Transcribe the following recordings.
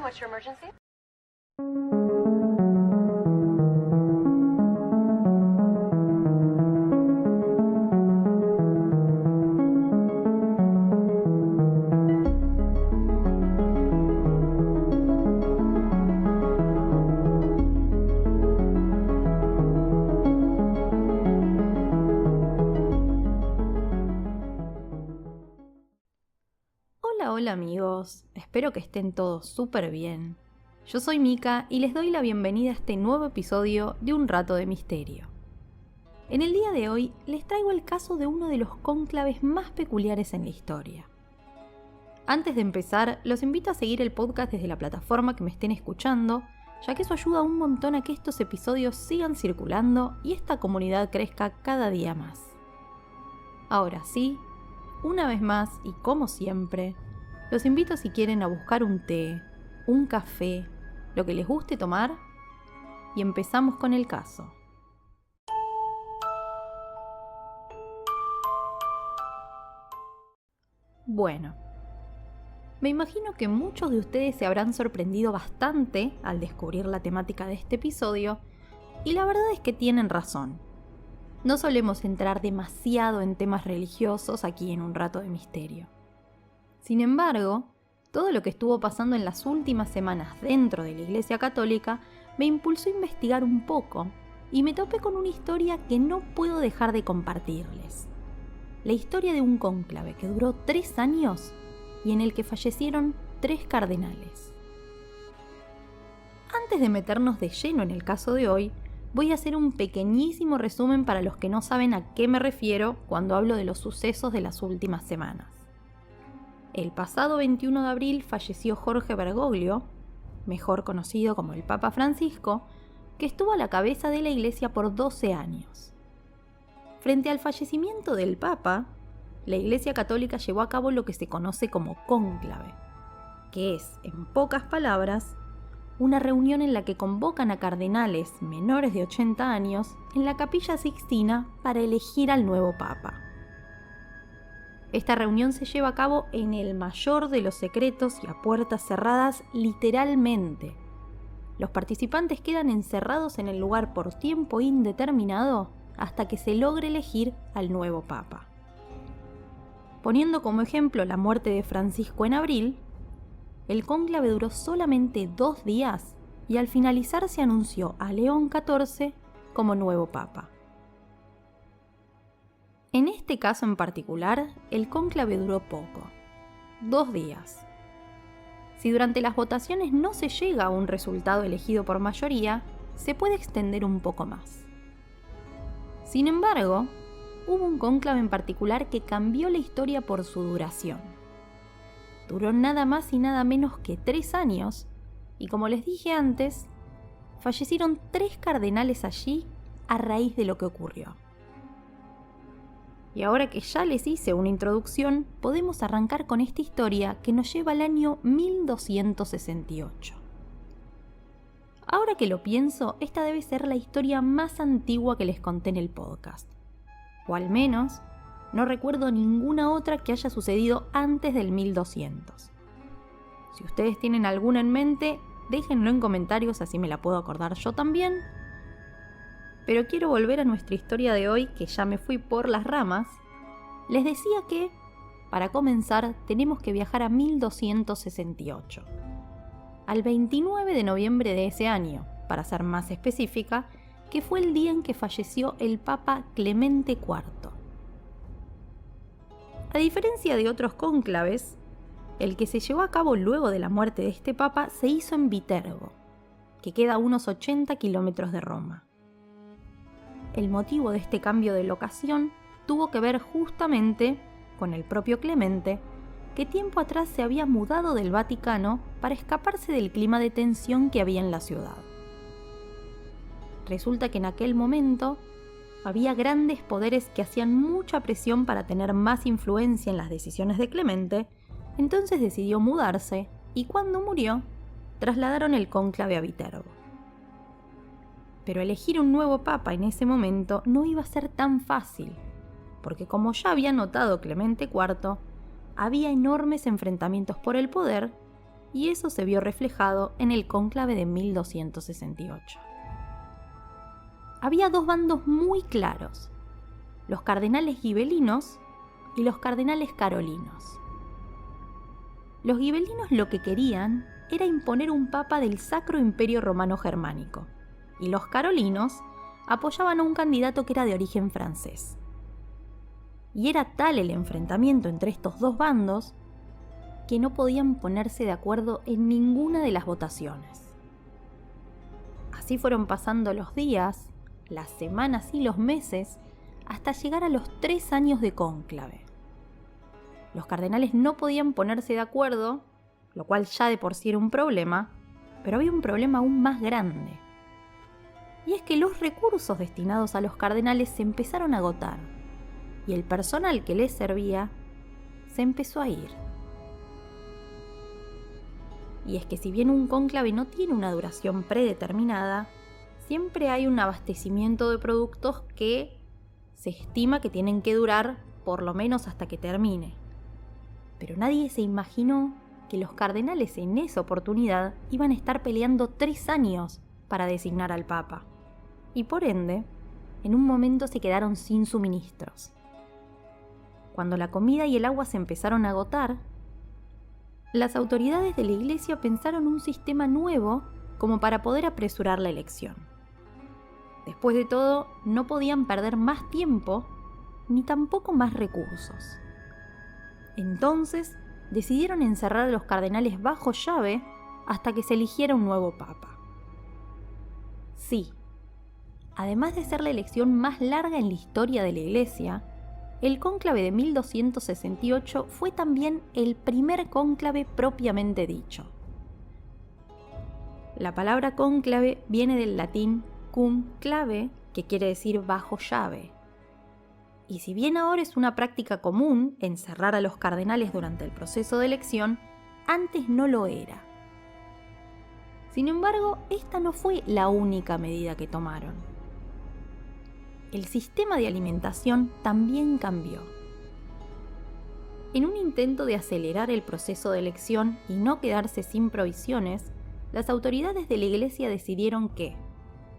what's your emergency? Hola amigos, espero que estén todos súper bien. Yo soy Mika y les doy la bienvenida a este nuevo episodio de Un Rato de Misterio. En el día de hoy les traigo el caso de uno de los cónclaves más peculiares en la historia. Antes de empezar, los invito a seguir el podcast desde la plataforma que me estén escuchando, ya que eso ayuda un montón a que estos episodios sigan circulando y esta comunidad crezca cada día más. Ahora sí, una vez más y como siempre, los invito si quieren a buscar un té, un café, lo que les guste tomar, y empezamos con el caso. Bueno, me imagino que muchos de ustedes se habrán sorprendido bastante al descubrir la temática de este episodio, y la verdad es que tienen razón. No solemos entrar demasiado en temas religiosos aquí en Un Rato de Misterio. Sin embargo, todo lo que estuvo pasando en las últimas semanas dentro de la Iglesia Católica me impulsó a investigar un poco y me topé con una historia que no puedo dejar de compartirles. La historia de un cónclave que duró 3 años y en el que fallecieron 3 cardenales. Antes de meternos de lleno en el caso de hoy, voy a hacer un pequeñísimo resumen para los que no saben a qué me refiero cuando hablo de los sucesos de las últimas semanas. El pasado 21 de abril falleció Jorge Bergoglio, mejor conocido como el Papa Francisco, que estuvo a la cabeza de la Iglesia por 12 años. Frente al fallecimiento del Papa, la Iglesia Católica llevó a cabo lo que se conoce como cónclave, que es, en pocas palabras, una reunión en la que convocan a cardenales menores de 80 años en la Capilla Sixtina para elegir al nuevo Papa. Esta reunión se lleva a cabo en el mayor de los secretos y a puertas cerradas literalmente. Los participantes quedan encerrados en el lugar por tiempo indeterminado hasta que se logre elegir al nuevo Papa. Poniendo como ejemplo la muerte de Francisco en abril, el cónclave duró solamente 2 días y al finalizar se anunció a León XIV como nuevo Papa. En este caso en particular, el cónclave duró poco, 2 días. Si durante las votaciones no se llega a un resultado elegido por mayoría, se puede extender un poco más. Sin embargo, hubo un cónclave en particular que cambió la historia por su duración. Duró nada más y nada menos que 3 años, y como les dije antes, fallecieron 3 cardenales allí a raíz de lo que ocurrió. Y ahora que ya les hice una introducción, podemos arrancar con esta historia que nos lleva al año 1268. Ahora que lo pienso, esta debe ser la historia más antigua que les conté en el podcast. O al menos, no recuerdo ninguna otra que haya sucedido antes del 1200. Si ustedes tienen alguna en mente, déjenlo en comentarios, así me la puedo acordar yo también. Pero quiero volver a nuestra historia de hoy, que ya me fui por las ramas. Les decía que, para comenzar, tenemos que viajar a 1268. Al 29 de noviembre de ese año, para ser más específica, que fue el día en que falleció el Papa Clemente IV. A diferencia de otros cónclaves, el que se llevó a cabo luego de la muerte de este Papa se hizo en Viterbo, que queda a unos 80 kilómetros de Roma. El motivo de este cambio de locación tuvo que ver justamente con el propio Clemente, que tiempo atrás se había mudado del Vaticano para escaparse del clima de tensión que había en la ciudad. Resulta que en aquel momento había grandes poderes que hacían mucha presión para tener más influencia en las decisiones de Clemente, entonces decidió mudarse y cuando murió, trasladaron el cónclave a Viterbo. Pero elegir un nuevo papa en ese momento no iba a ser tan fácil, porque como ya había notado Clemente IV, había enormes enfrentamientos por el poder y eso se vio reflejado en el cónclave de 1268. Había dos bandos muy claros, los cardenales gibelinos y los cardenales carolinos. Los gibelinos lo que querían era imponer un papa del Sacro Imperio Romano Germánico, y los carolinos apoyaban a un candidato que era de origen francés. Y era tal el enfrentamiento entre estos dos bandos que no podían ponerse de acuerdo en ninguna de las votaciones. Así fueron pasando los días, las semanas y los meses, hasta llegar a los 3 años de cónclave. Los cardenales no podían ponerse de acuerdo, lo cual ya de por sí era un problema, pero había un problema aún más grande. Y es que los recursos destinados a los cardenales se empezaron a agotar, y el personal que les servía se empezó a ir. Y es que si bien un cónclave no tiene una duración predeterminada, siempre hay un abastecimiento de productos que se estima que tienen que durar por lo menos hasta que termine. Pero nadie se imaginó que los cardenales en esa oportunidad iban a estar peleando 3 años para designar al Papa. Y por ende, en un momento se quedaron sin suministros. Cuando la comida y el agua se empezaron a agotar, las autoridades de la Iglesia pensaron un sistema nuevo como para poder apresurar la elección. Después de todo, no podían perder más tiempo ni tampoco más recursos. Entonces, decidieron encerrar a los cardenales bajo llave hasta que se eligiera un nuevo papa. Sí, además de ser la elección más larga en la historia de la Iglesia, el cónclave de 1268 fue también el primer cónclave propiamente dicho. La palabra cónclave viene del latín cum clave, que quiere decir bajo llave. Y si bien ahora es una práctica común encerrar a los cardenales durante el proceso de elección, antes no lo era. Sin embargo, esta no fue la única medida que tomaron. El sistema de alimentación también cambió. En un intento de acelerar el proceso de elección y no quedarse sin provisiones, las autoridades de la Iglesia decidieron que,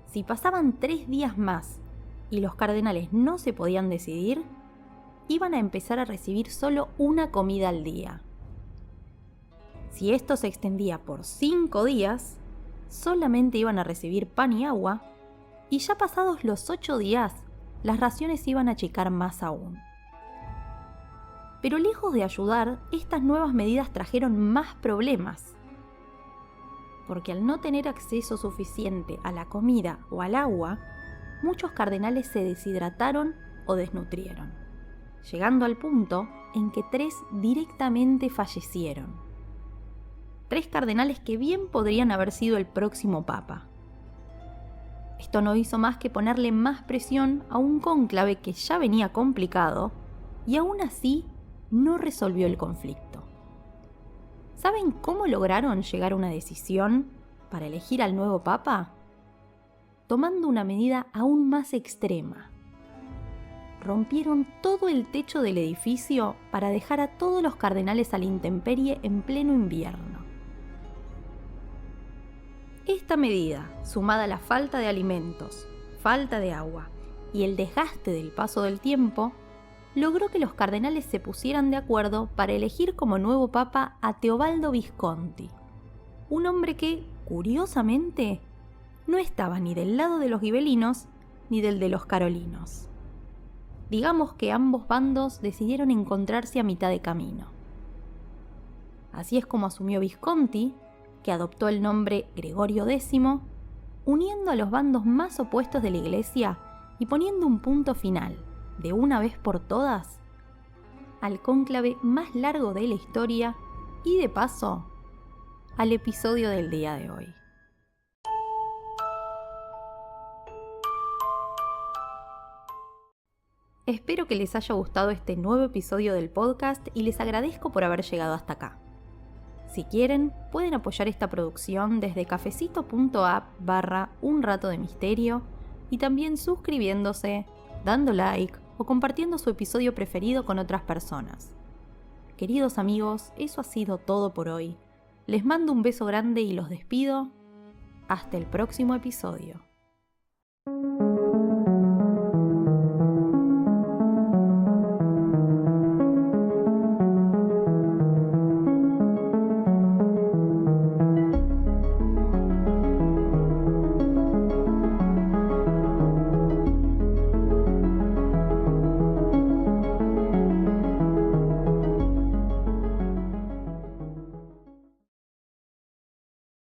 si pasaban 3 días más y los cardenales no se podían decidir, iban a empezar a recibir solo una comida al día. Si esto se extendía por 5 días, solamente iban a recibir pan y agua, y ya pasados los 8 días, las raciones iban a achicar más aún. Pero lejos de ayudar, estas nuevas medidas trajeron más problemas, porque al no tener acceso suficiente a la comida o al agua, muchos cardenales se deshidrataron o desnutrieron, llegando al punto en que 3 directamente fallecieron. 3 cardenales que bien podrían haber sido el próximo papa. Esto no hizo más que ponerle más presión a un cónclave que ya venía complicado y aún así no resolvió el conflicto. ¿Saben cómo lograron llegar a una decisión para elegir al nuevo papa? Tomando una medida aún más extrema. Rompieron todo el techo del edificio para dejar a todos los cardenales a la intemperie en pleno invierno. Esta medida, sumada a la falta de alimentos, falta de agua y el desgaste del paso del tiempo, logró que los cardenales se pusieran de acuerdo para elegir como nuevo papa a Teobaldo Visconti, un hombre que, curiosamente, no estaba ni del lado de los gibelinos ni del de los carolinos. Digamos que ambos bandos decidieron encontrarse a mitad de camino. Así es como asumió Visconti, que adoptó el nombre Gregorio X, uniendo a los bandos más opuestos de la Iglesia y poniendo un punto final, de una vez por todas, al cónclave más largo de la historia y, de paso, al episodio del día de hoy. Espero que les haya gustado este nuevo episodio del podcast y les agradezco por haber llegado hasta acá. Si quieren, pueden apoyar esta producción desde cafecito.app/Un Rato de Misterio y también suscribiéndose, dando like o compartiendo su episodio preferido con otras personas. Queridos amigos, eso ha sido todo por hoy. Les mando un beso grande y los despido. Hasta el próximo episodio.